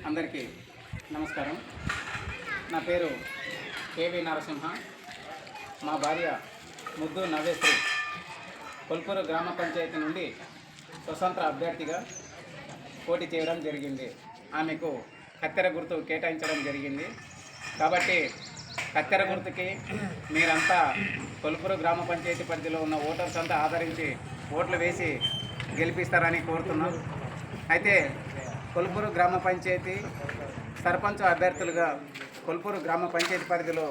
అందరికీ నమస్కారం. నా పేరు కేవి నరసింహ. మా భార్య ముద్దు నవ్వేశ్వరి కొల్పూరు గ్రామ పంచాయతీ నుండి స్వతంత్ర అభ్యర్థిగా పోటీ చేయడం జరిగింది. ఆమెకు కత్తెర గుర్తు కేటాయించడం జరిగింది. కాబట్టి కత్తెర గుర్తుకి మీరంతా కొల్పూరు గ్రామ పంచాయతీ పరిధిలో ఉన్న ఓటర్స్ అంతా ఆదరించి ఓట్లు వేసి గెలిపిస్తారని కోరుతున్నాం. అయితే కొల్పూరు గ్రామ పంచాయతీ సర్పంచ్ అభ్యర్థులుగా కొల్పూరు గ్రామ పంచాయతీ పరిధిలో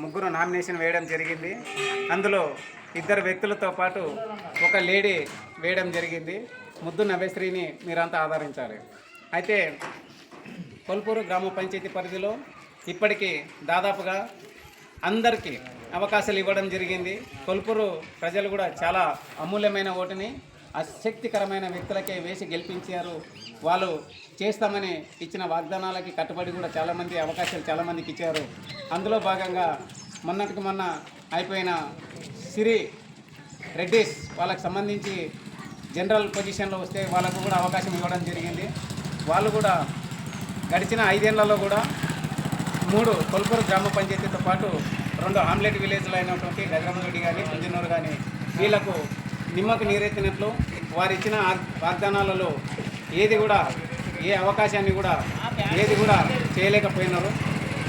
3 నామినేషన్ వేయడం జరిగింది. అందులో 2 వ్యక్తులతో పాటు ఒక లేడీ వేయడం జరిగింది. ముద్దు నవ్వేశ్రీని మీరంతా ఆదరించాలి. అయితే కొల్పూరు గ్రామ పంచాయతీ పరిధిలో ఇప్పటికీ దాదాపుగా అందరికీ అవకాశాలు ఇవ్వడం జరిగింది. కొల్పూరు ప్రజలు కూడా చాలా అమూల్యమైన ఓటుని ఆసక్తికరమైన వ్యక్తులకే వేసి గెలిపించారు. వాళ్ళు చేస్తామని ఇచ్చిన వాగ్దానాలకి కట్టుబడి కూడా చాలామంది అవకాశాలు చాలామందికి ఇచ్చారు. అందులో భాగంగా మొన్నటికి మొన్న అయిపోయిన సిరి రెడ్డిస్ వాళ్ళకి సంబంధించి జనరల్ పొజిషన్లో వస్తే వాళ్ళకు కూడా అవకాశం ఇవ్వడం జరిగింది. వాళ్ళు కూడా గడిచిన 5 ఏళ్లలో కూడా 3 కొల్పూరు గ్రామ పంచాయతీతో పాటు 2 ఆమ్లెట్ విలేజ్లు అయినటువంటి గజరామరెడ్డి కానీ పుంజనూరు కానీ వీళ్లకు నిమ్మకు నీరెత్తినట్లు వారు ఇచ్చిన వాగ్దానాలలో ఏది కూడా ఏ అవకాశాన్ని కూడా ఏది కూడా చేయలేకపోయినారు.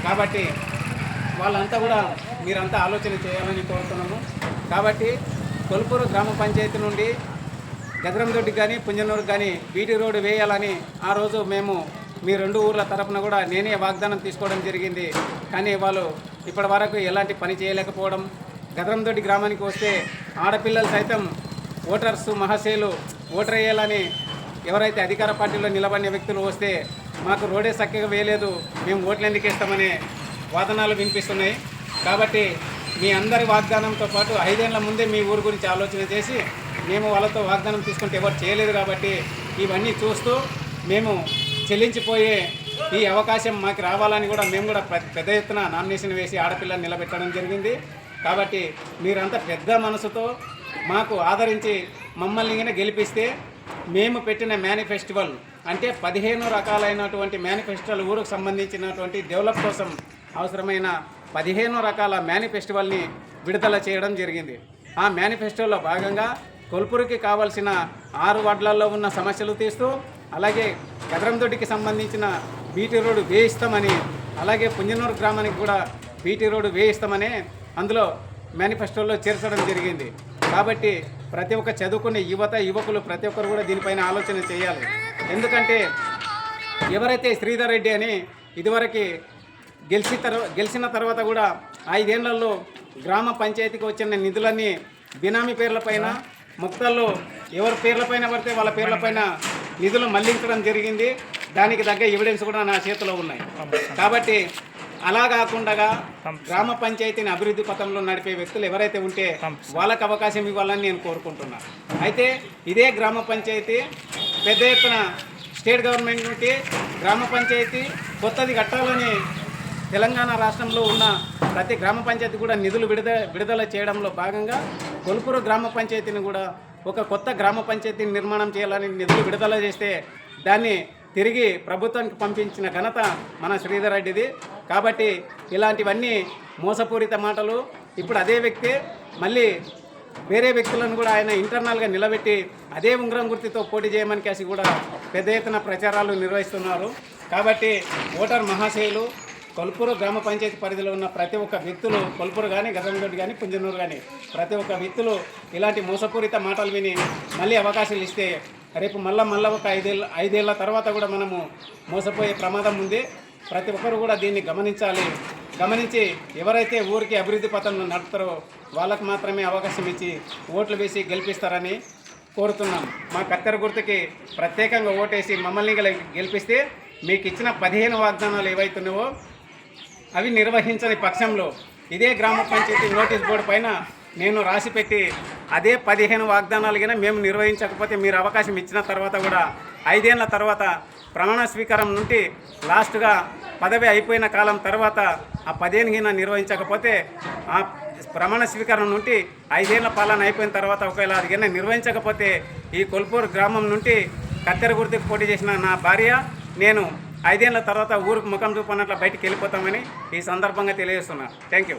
కాబట్టి వాళ్ళంతా కూడా మీరంతా ఆలోచన చేయాలని కోరుతున్నాము. కాబట్టి కొల్పూరు గ్రామ పంచాయతీ నుండి గజరందొడ్డికి కానీ పుంజనూరుకి కానీ బీటీ రోడ్డు వేయాలని ఆ రోజు మేము మీ 2 ఊర్ల తరపున కూడా నేనే వాగ్దానం తీసుకోవడం జరిగింది. కానీ వాళ్ళు ఇప్పటి వరకు ఎలాంటి పని చేయలేకపోవడం, గజరందొడ్డి గ్రామానికి వస్తే ఆడపిల్లలు సైతం ఓటర్స్ మహాశయులు ఓటర్ వేయాలని ఎవరైతే అధికార పార్టీలో నిలబడిన వ్యక్తులు వస్తే మాకు రోడే చక్కగా వేయలేదు, మేము ఓట్లు ఎందుకు వేస్తామనే వాదనలు వినిపిస్తున్నాయి. కాబట్టి మీ అందరి వాగ్దానంతో పాటు 5 ఏళ్ల ముందే మీ ఊరు గురించి ఆలోచన చేసి మేము వాళ్ళతో వాగ్దానం తీసుకుంటే ఎవరు చేయలేదు. కాబట్టి ఇవన్నీ చూస్తూ మేము చెల్లించిపోయే ఈ అవకాశం మాకు రావాలని కూడా మేము కూడా పెద్ద ఎత్తున నామినేషన్ వేసి ఆడపిల్లని నిలబెట్టడం జరిగింది. కాబట్టి మీరంతా పెద్ద మనసుతో మాకు ఆదరించి మమ్మల్ని గెలిపిస్తే మేము పెట్టిన మేనిఫెస్టివల్ అంటే 15 రకాలైనటువంటి మేనిఫెస్టోలు ఊరుకు సంబంధించినటువంటి డెవలప్ కోసం అవసరమైన 15 రకాల మేనిఫెస్టివల్ని విడుదల చేయడం జరిగింది. ఆ మేనిఫెస్టోలో భాగంగా కొల్పూరుకి కావాల్సిన 6 వార్డులలో ఉన్న సమస్యలు తీస్తూ, అలాగే గజరందొడ్డికి సంబంధించిన బీటీ రోడ్డు వేయిస్తామని, అలాగే పుంజనూరు గ్రామానికి కూడా బీటీ రోడ్డు వేయిస్తామని అందులో మేనిఫెస్టోలో చేర్చడం జరిగింది. కాబట్టి ప్రతి ఒక్క చదువుకునే యువకులు ప్రతి ఒక్కరు కూడా దీనిపైన ఆలోచన చేయాలి. ఎందుకంటే ఎవరైతే శ్రీధర్ రెడ్డి అని ఇదివరకు గెలిచిన తర్వాత కూడా 5 ఏళ్లలో గ్రామ పంచాయతీకి వచ్చిన నిధులన్నీ బినామీ పేర్లపైన ముక్తల్లో ఎవరి పేర్లపైన పడితే వాళ్ళ పేర్లపైన నిధులు మళ్లించడం జరిగింది. దానికి తగ్గ ఎవిడెన్స్ కూడా నా చేతిలో ఉన్నాయి. కాబట్టి అలా కాకుండా గ్రామ పంచాయతీని అభివృద్ధి పథంలో నడిపే వ్యక్తులు ఎవరైతే ఉంటే వాళ్ళకు అవకాశం ఇవ్వాలని నేను కోరుకుంటున్నాను. అయితే ఇదే గ్రామ పంచాయతీ పెద్ద ఎత్తున స్టేట్ గవర్నమెంట్ నుండి గ్రామ పంచాయతీ కొత్తది కట్టాలని తెలంగాణ రాష్ట్రంలో ఉన్న ప్రతి గ్రామ పంచాయతీ కూడా నిధులు విడుదల చేయడంలో భాగంగా కొల్పూరు గ్రామ పంచాయతీని కూడా ఒక కొత్త గ్రామ పంచాయతీని నిర్మాణం చేయాలని నిధులు విడుదల చేస్తే దాన్ని తిరిగి ప్రభుత్వానికి పంపించిన ఘనత మన శ్రీధర్ రెడ్డిది. కాబట్టి ఇలాంటివన్నీ మోసపూరిత మాటలు. ఇప్పుడు అదే వ్యక్తి మళ్ళీ వేరే వ్యక్తులను కూడా ఆయన ఇంటర్నల్గా నిలబెట్టి అదే ఉంగరం గుర్తుతో పోటీ చేయమని కేసి కూడా పెద్ద ఎత్తున ప్రచారాలు నిర్వహిస్తున్నారు. కాబట్టి ఓటర్ మహాశయులు కొల్పూరు గ్రామ పంచాయతీ పరిధిలో ఉన్న ప్రతి ఒక్క వ్యక్తులు, కొల్పూరు కానీ గజరందొడ్డి కానీ పుంజనూరు కానీ ప్రతి ఒక్క వ్యక్తులు ఇలాంటి మోసపూరిత మాటలు విని మళ్ళీ అవకాశాలు ఇస్తే రేపు మళ్ళీ ఒక 5 ఏళ్ల తర్వాత కూడా మనము మోసపోయే ప్రమాదం ఉంది. ప్రతి ఒక్కరు కూడా దీన్ని గమనించి ఎవరైతే ఊరికి అభివృద్ధి పథంలో నడుపుతారో వాళ్ళకు మాత్రమే అవకాశం ఇచ్చి ఓట్లు వేసి గెలిపిస్తారని కోరుతున్నాం. మా కత్తెర గుర్తుకి ప్రత్యేకంగా ఓటేసి మమ్మల్ని గెలిపిస్తే మీకు ఇచ్చిన 15 వాగ్దానాలు ఏవైతున్నావో అవి నిర్వహించని పక్షంలో ఇదే గ్రామ పంచాయతీ నోటీస్ బోర్డు పైన నేను రాసిపెట్టి అదే 15 వాగ్దానాలు కింద మేము నిర్వహించకపోతే మీరు అవకాశం ఇచ్చిన తర్వాత కూడా 5 ఏళ్ల తర్వాత ప్రమాణ స్వీకారం నుండి లాస్ట్గా పదవి అయిపోయిన కాలం తర్వాత ఆ 15 కింద నిర్వహించకపోతే ఆ ప్రమాణ స్వీకారం నుండి 5 ఏళ్ల పాలన అయిపోయిన తర్వాత ఒకవేళ అది కింద నిర్వహించకపోతే ఈ కొల్పూరు గ్రామం నుండి కత్తెర గుర్తుకు పోటీ చేసిన నా భార్య నేను 5 ఏళ్ళ తర్వాత ఊరికి ముఖం చూపనట్ల బయటికి వెళ్ళిపోతామని ఈ సందర్భంగా తెలియజేస్తున్నాను. Thank you.